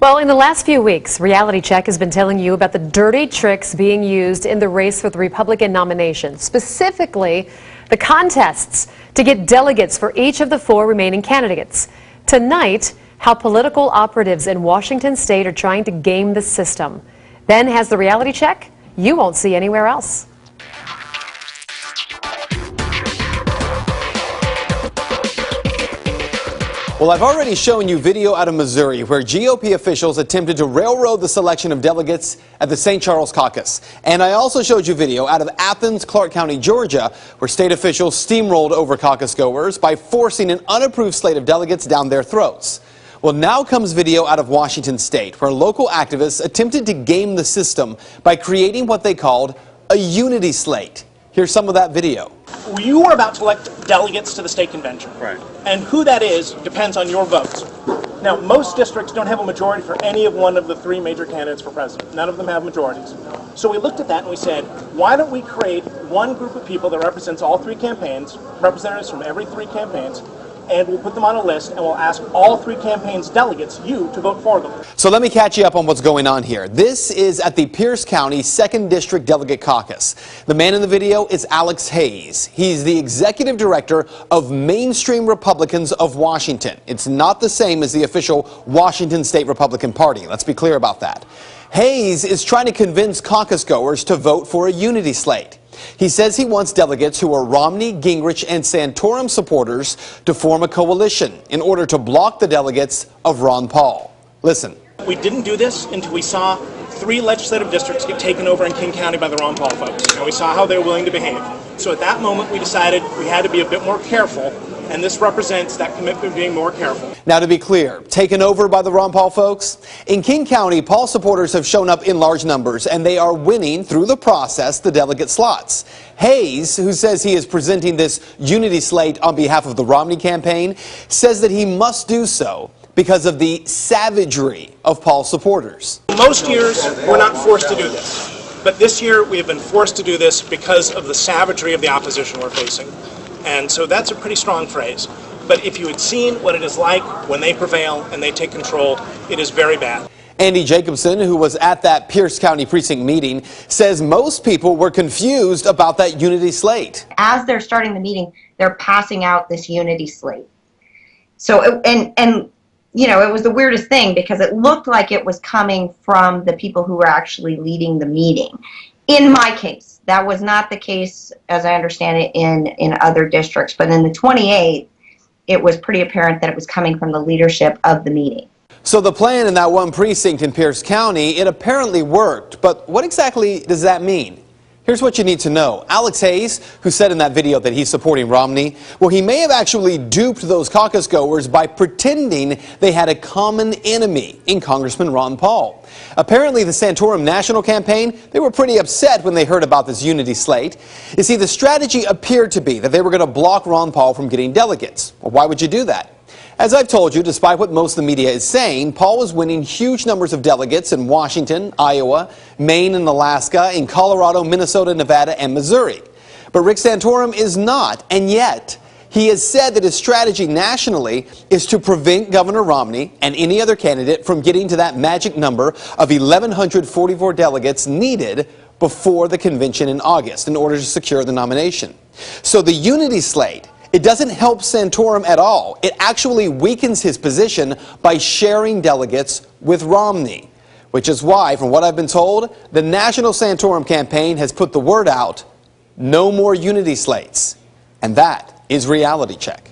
Well, in the last few weeks, Reality Check has been telling you about the dirty tricks being used in the race for the Republican nomination, specifically the contests to get delegates for each of the 4 remaining candidates. Tonight, how political operatives in Washington state are trying to game the system. Then has the Reality Check you won't see anywhere else. Well, I've already shown you video out of Missouri where GOP officials attempted to railroad the selection of delegates at the St. Charles caucus. And I also showed you video out of Athens, Clark County, Georgia, where state officials steamrolled over caucus goers by forcing an unapproved slate of delegates down their throats. Well, now comes video out of Washington state where local activists attempted to game the system by creating what they called a unity slate. Here's some of that video. You are about to elect delegates to the state convention. Right. And who that is depends on your votes. Now, most districts don't have a majority for any of one of the 3 major candidates for president. None of them have majorities. So we looked at that and we said, why don't we create one group of people that represents all 3 campaigns, representatives from every 3 campaigns, and we'll put them on a list and we'll ask all 3 campaigns' delegates, you, to vote for them. So let me catch you up on what's going on here. This is at the Pierce County 2nd District Delegate Caucus. The man in the video is Alex Hayes. He's the executive director of Mainstream Republicans of Washington. It's not the same as the official Washington State Republican Party. Let's be clear about that. Hayes is trying to convince caucus goers to vote for a unity slate. He says he wants delegates who are Romney, Gingrich, and Santorum supporters to form a coalition in order to block the delegates of Ron Paul. Listen. We didn't do this until we saw 3 legislative districts get taken over in King County by the Ron Paul folks, and we saw how they were willing to behave. So at that moment, we decided we had to be a bit more careful, and this represents that commitment of being more careful. Now, to be clear, taken over by the Ron Paul folks? In King County, Paul supporters have shown up in large numbers, and they are winning through the process the delegate slots. Hayes, who says he is presenting this unity slate on behalf of the Romney campaign, says that he must do so because of the savagery of Paul supporters. Most years, we're not forced to do this. But this year, we have been forced to do this because of the savagery of the opposition we're facing. And so that's a pretty strong phrase. But if you had seen what it is like when they prevail and they take control, it is very bad. Andy Jacobson, who was at that Pierce County precinct meeting, says most people were confused about that unity slate. As they're starting the meeting, they're passing out this unity slate. So, and you know, it was the weirdest thing because it looked like it was coming from the people who were actually leading the meeting. In my case, that was not the case, as I understand it, in other districts. But in the 28th, it was pretty apparent that it was coming from the leadership of the meeting. So the plan in that one precinct in Pierce County, it apparently worked. But what exactly does that mean? Here's what you need to know. Alex Hayes, who said in that video that he's supporting Romney, well, he may have actually duped those caucus goers by pretending they had a common enemy in Congressman Ron Paul. Apparently, the Santorum National Campaign, they were pretty upset when they heard about this unity slate. You see, the strategy appeared to be that they were going to block Ron Paul from getting delegates. Well, why would you do that? As I've told you, despite what most of the media is saying, Paul was winning huge numbers of delegates in Washington, Iowa, Maine, and Alaska, in Colorado, Minnesota, Nevada, and Missouri. But Rick Santorum is not, and yet he has said that his strategy nationally is to prevent Governor Romney and any other candidate from getting to that magic number of 1,144 delegates needed before the convention in August in order to secure the nomination. So the unity slate, it doesn't help Santorum at all. It actually weakens his position by sharing delegates with Romney, which is why, from what I've been told, the National Santorum campaign has put the word out, no more unity slates. And that is Reality Check.